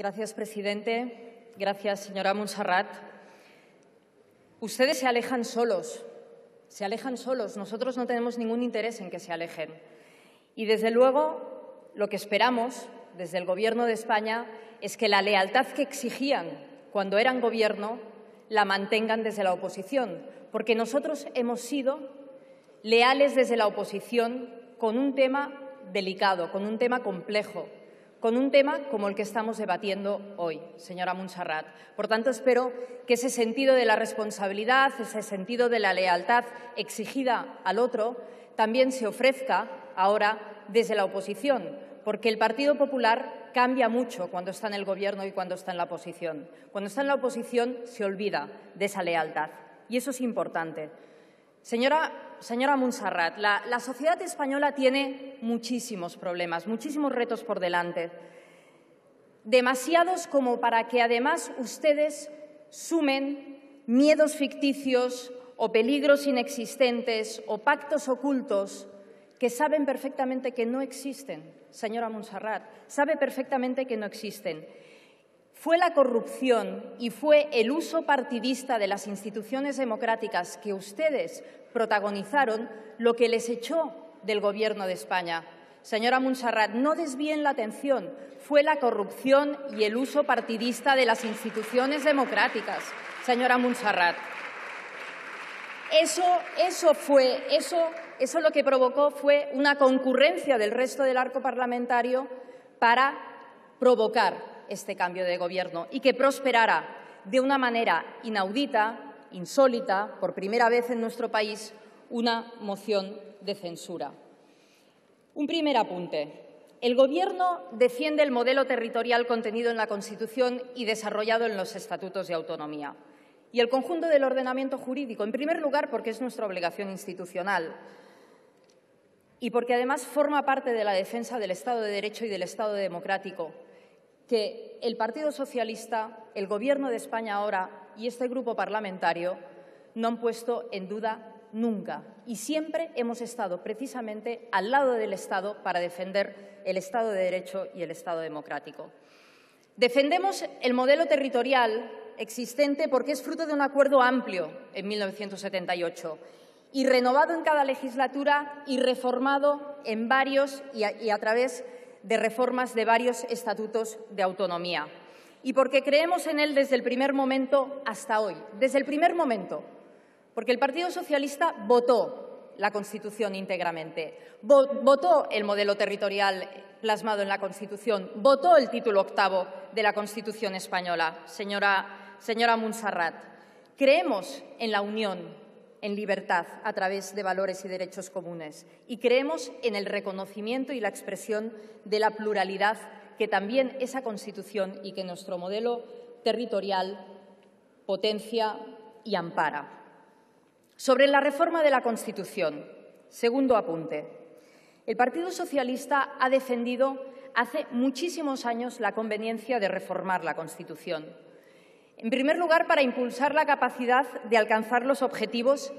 Gracias, presidente. Gracias, señora Montserrat. Ustedes se alejan solos. Se alejan solos. Nosotros no tenemos ningún interés en que se alejen. Y, desde luego, lo que esperamos desde el Gobierno de España es que la lealtad que exigían cuando eran Gobierno la mantengan desde la oposición, porque nosotros hemos sido leales desde la oposición con un tema delicado, con un tema complejo, con un tema como el que estamos debatiendo hoy, señora Montserrat. Por tanto, espero que ese sentido de la responsabilidad, ese sentido de la lealtad exigida al otro, también se ofrezca ahora desde la oposición, porque el Partido Popular cambia mucho cuando está en el Gobierno y cuando está en la oposición. Cuando está en la oposición se olvida de esa lealtad, y eso es importante. Señora Montserrat, la sociedad española tiene muchísimos problemas, muchísimos retos por delante, demasiados como para que además ustedes sumen miedos ficticios o peligros inexistentes o pactos ocultos que saben perfectamente que no existen. Señora Montserrat, sabe perfectamente que no existen. Fue la corrupción y fue el uso partidista de las instituciones democráticas que ustedes protagonizaron lo que les echó del Gobierno de España. Señora Montserrat, no desvíen la atención. Fue la corrupción y el uso partidista de las instituciones democráticas. Señora Montserrat, eso lo que provocó fue una concurrencia del resto del arco parlamentario para provocar este cambio de Gobierno y que prosperara de una manera inaudita, insólita, por primera vez en nuestro país, una moción de censura. Un primer apunte. El Gobierno defiende el modelo territorial contenido en la Constitución y desarrollado en los estatutos de autonomía y el conjunto del ordenamiento jurídico, en primer lugar, porque es nuestra obligación institucional y porque además forma parte de la defensa del Estado de Derecho y del Estado democrático, que el Partido Socialista, el Gobierno de España ahora y este grupo parlamentario no han puesto en duda nunca. Y siempre hemos estado precisamente al lado del Estado para defender el Estado de Derecho y el Estado democrático. Defendemos el modelo territorial existente porque es fruto de un acuerdo amplio en 1978 y renovado en cada legislatura y reformado en varios y a través de reformas de varios estatutos de autonomía. Y porque creemos en él desde el primer momento hasta hoy, desde el primer momento, porque el Partido Socialista votó la Constitución íntegramente, votó el modelo territorial plasmado en la Constitución, votó el título octavo de la Constitución española. Señora Montserrat, creemos en la unión, en libertad a través de valores y derechos comunes y creemos en el reconocimiento y la expresión de la pluralidad que también esa Constitución y que nuestro modelo territorial potencia y ampara. Sobre la reforma de la Constitución, segundo apunte. El Partido Socialista ha defendido hace muchísimos años la conveniencia de reformar la Constitución. En primer lugar, para impulsar la capacidad de alcanzar los objetivos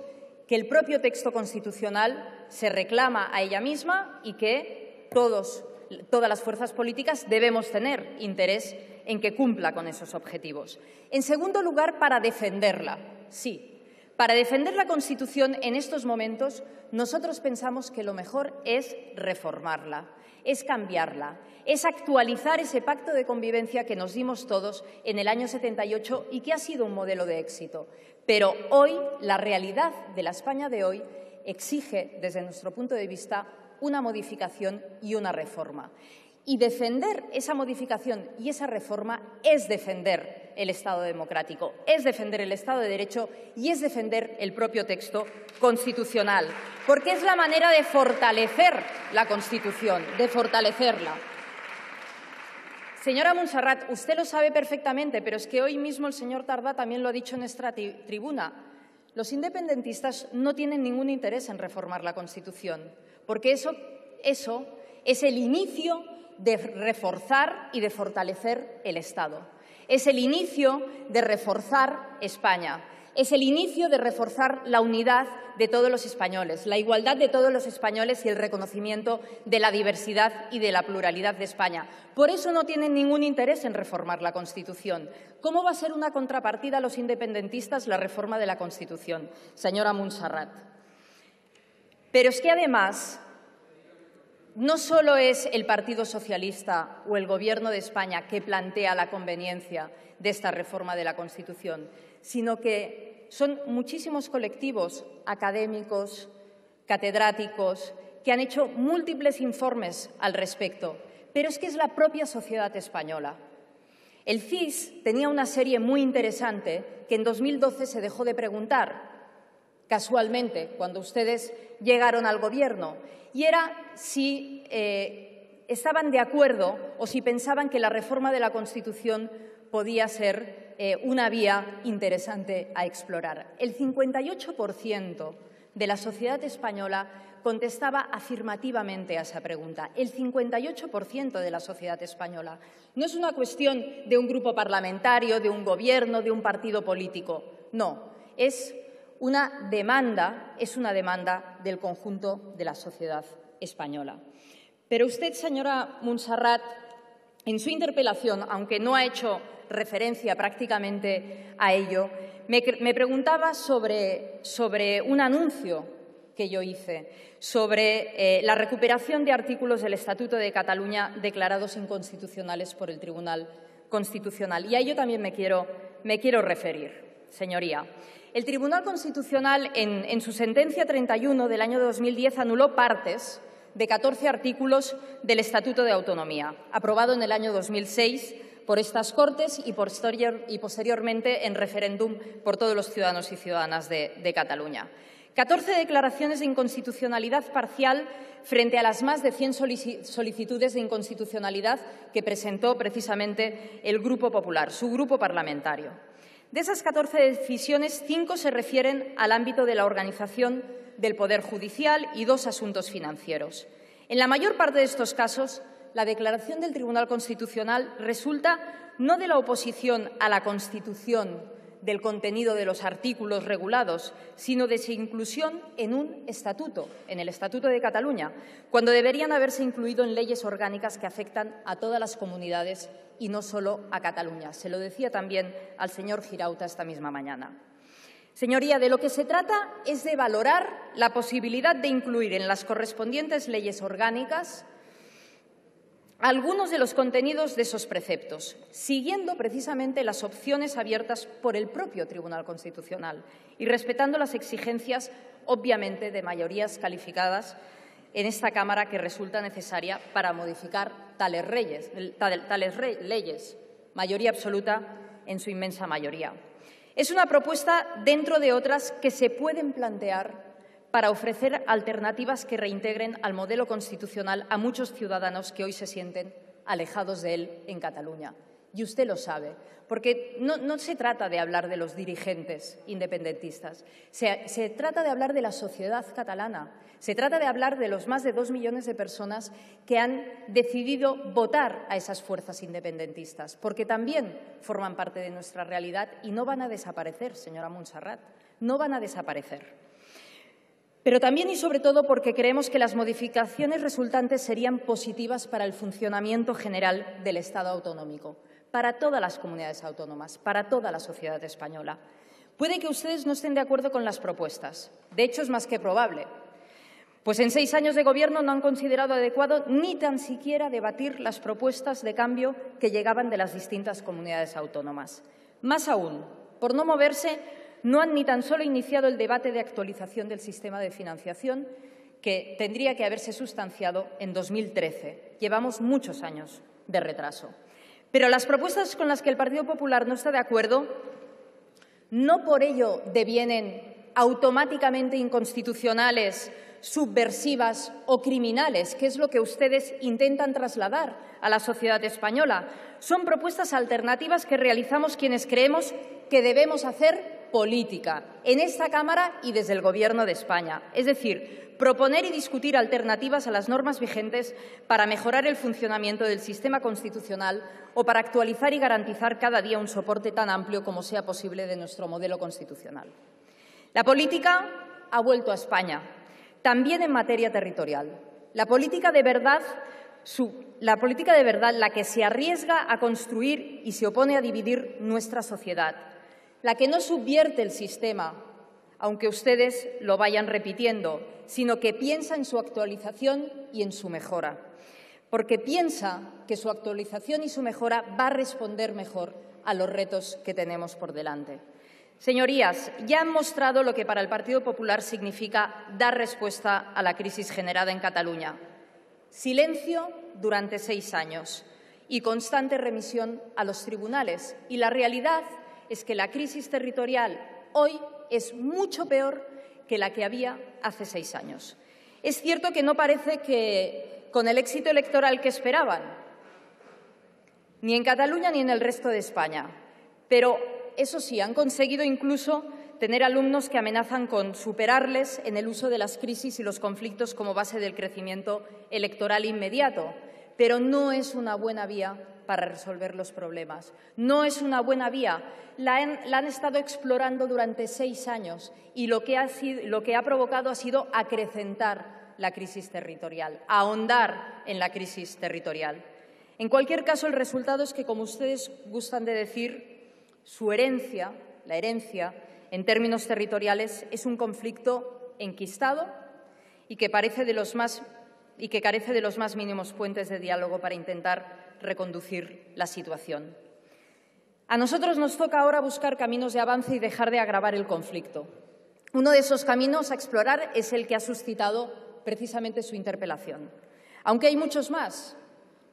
que el propio texto constitucional se reclama a ella misma y que todas las fuerzas políticas debemos tener interés en que cumpla con esos objetivos. En segundo lugar, para defenderla. Sí, para defender la Constitución en estos momentos, nosotros pensamos que lo mejor es reformarla, es cambiarla, es actualizar ese pacto de convivencia que nos dimos todos en el año 78 y que ha sido un modelo de éxito. Pero hoy, la realidad de la España de hoy exige, desde nuestro punto de vista, una modificación y una reforma. Y defender esa modificación y esa reforma es defender el Estado democrático, es defender el Estado de Derecho y es defender el propio texto constitucional, porque es la manera de fortalecer la Constitución, de fortalecerla. Señora Montserrat, usted lo sabe perfectamente, pero es que hoy mismo el señor Tardá también lo ha dicho en esta tribuna. Los independentistas no tienen ningún interés en reformar la Constitución, porque eso es el inicio de reforzar y de fortalecer el Estado. Es el inicio de reforzar España. Es el inicio de reforzar la unidad de todos los españoles, la igualdad de todos los españoles y el reconocimiento de la diversidad y de la pluralidad de España. Por eso no tienen ningún interés en reformar la Constitución. ¿Cómo va a ser una contrapartida a los independentistas la reforma de la Constitución, señora Montserrat? Pero es que, además, no solo es el Partido Socialista o el Gobierno de España que plantea la conveniencia de esta reforma de la Constitución, sino que son muchísimos colectivos académicos, catedráticos, que han hecho múltiples informes al respecto. Pero es que es la propia sociedad española. El CIS tenía una serie muy interesante que en 2012 se dejó de preguntar, casualmente, cuando ustedes llegaron al Gobierno, y era si estaban de acuerdo o si pensaban que la reforma de la Constitución podía ser una vía interesante a explorar. El 58% de la sociedad española contestaba afirmativamente a esa pregunta. El 58% de la sociedad española. No es una cuestión de un grupo parlamentario, de un gobierno, de un partido político. No, es una demanda del conjunto de la sociedad española. Pero usted, señora Montserrat, en su interpelación, aunque no ha hecho referencia prácticamente a ello, me preguntaba sobre un anuncio que yo hice, sobre la recuperación de artículos del Estatuto de Cataluña declarados inconstitucionales por el Tribunal Constitucional. Y a ello también me quiero referir, señoría. El Tribunal Constitucional, en su sentencia 31 del año 2010, anuló partes de 14 artículos del Estatuto de Autonomía, aprobado en el año 2006 por estas Cortes y posteriormente en referéndum por todos los ciudadanos y ciudadanas de Cataluña. 14 declaraciones de inconstitucionalidad parcial frente a las más de 100 solicitudes de inconstitucionalidad que presentó precisamente el Grupo Popular, su grupo parlamentario. De esas 14 decisiones, 5 se refieren al ámbito de la organización del Poder Judicial y 2 asuntos financieros. En la mayor parte de estos casos, la declaración del Tribunal Constitucional resulta no de la oposición a la Constitución del contenido de los artículos regulados, sino de su inclusión en un estatuto, en el Estatuto de Cataluña, cuando deberían haberse incluido en leyes orgánicas que afectan a todas las comunidades y no solo a Cataluña. Se lo decía también al señor Girauta esta misma mañana. Señoría, de lo que se trata es de valorar la posibilidad de incluir en las correspondientes leyes orgánicas algunos de los contenidos de esos preceptos, siguiendo precisamente las opciones abiertas por el propio Tribunal Constitucional y respetando las exigencias, obviamente, de mayorías calificadas en esta Cámara que resulta necesaria para modificar tales leyes, mayoría absoluta en su inmensa mayoría. Es una propuesta, dentro de otras, que se pueden plantear para ofrecer alternativas que reintegren al modelo constitucional a muchos ciudadanos que hoy se sienten alejados de él en Cataluña. Y usted lo sabe, porque no se trata de hablar de los dirigentes independentistas, se trata de hablar de la sociedad catalana, se trata de hablar de los más de 2 millones de personas que han decidido votar a esas fuerzas independentistas, porque también forman parte de nuestra realidad y no van a desaparecer, señora Montserrat, no van a desaparecer. Pero también y sobre todo porque creemos que las modificaciones resultantes serían positivas para el funcionamiento general del Estado autonómico, para todas las comunidades autónomas, para toda la sociedad española. Puede que ustedes no estén de acuerdo con las propuestas. De hecho, es más que probable, pues en 6 años de Gobierno no han considerado adecuado ni tan siquiera debatir las propuestas de cambio que llegaban de las distintas comunidades autónomas. Más aún, por no moverse, no han ni tan solo iniciado el debate de actualización del sistema de financiación que tendría que haberse sustanciado en 2013. Llevamos muchos años de retraso. Pero las propuestas con las que el Partido Popular no está de acuerdo no por ello devienen automáticamente inconstitucionales, subversivas o criminales, que es lo que ustedes intentan trasladar a la sociedad española. Son propuestas alternativas que realizamos quienes creemos que debemos hacer política, en esta Cámara y desde el Gobierno de España. Es decir, proponer y discutir alternativas a las normas vigentes para mejorar el funcionamiento del sistema constitucional o para actualizar y garantizar cada día un soporte tan amplio como sea posible de nuestro modelo constitucional. La política ha vuelto a España, también en materia territorial. La política de verdad, la que se arriesga a construir y se opone a dividir nuestra sociedad, la que no subvierte el sistema, aunque ustedes lo vayan repitiendo, sino que piensa en su actualización y en su mejora, porque piensa que su actualización y su mejora va a responder mejor a los retos que tenemos por delante. Señorías, ya han mostrado lo que para el Partido Popular significa dar respuesta a la crisis generada en Cataluña. Silencio durante 6 años y constante remisión a los tribunales. Y la realidad es que la crisis territorial hoy es mucho peor que la que había hace 6 años. Es cierto que no parece que con el éxito electoral que esperaban, ni en Cataluña ni en el resto de España, pero eso sí, han conseguido incluso tener alumnos que amenazan con superarles en el uso de las crisis y los conflictos como base del crecimiento electoral inmediato. Pero no es una buena vía para resolver los problemas. No es una buena vía. La han estado explorando durante 6 años y lo que ha provocado ha sido acrecentar la crisis territorial, ahondar en la crisis territorial. En cualquier caso, el resultado es que, como ustedes gustan de decir, su herencia, la herencia, en términos territoriales, es un conflicto enquistado y que carece de los más mínimos puentes de diálogo para intentar reconducir la situación. A nosotros nos toca ahora buscar caminos de avance y dejar de agravar el conflicto. Uno de esos caminos a explorar es el que ha suscitado precisamente su interpelación. Aunque hay muchos más.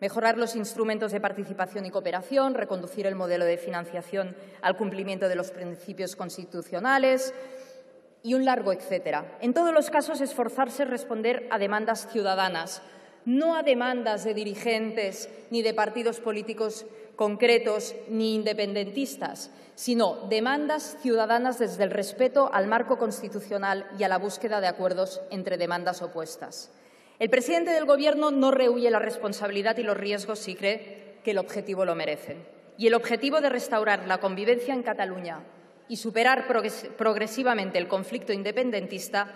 Mejorar los instrumentos de participación y cooperación, reconducir el modelo de financiación al cumplimiento de los principios constitucionales y un largo etcétera. En todos los casos, esforzarse en responder a demandas ciudadanas, no a demandas de dirigentes ni de partidos políticos concretos ni independentistas, sino demandas ciudadanas desde el respeto al marco constitucional y a la búsqueda de acuerdos entre demandas opuestas. El presidente del Gobierno no rehúye la responsabilidad y los riesgos si cree que el objetivo lo merece. Y el objetivo de restaurar la convivencia en Cataluña y superar progresivamente el conflicto independentista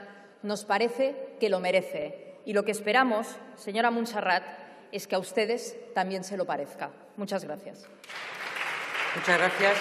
nos parece que lo merece. Y lo que esperamos, señora Montserrat, es que a ustedes también se lo parezca. Muchas gracias. Muchas gracias.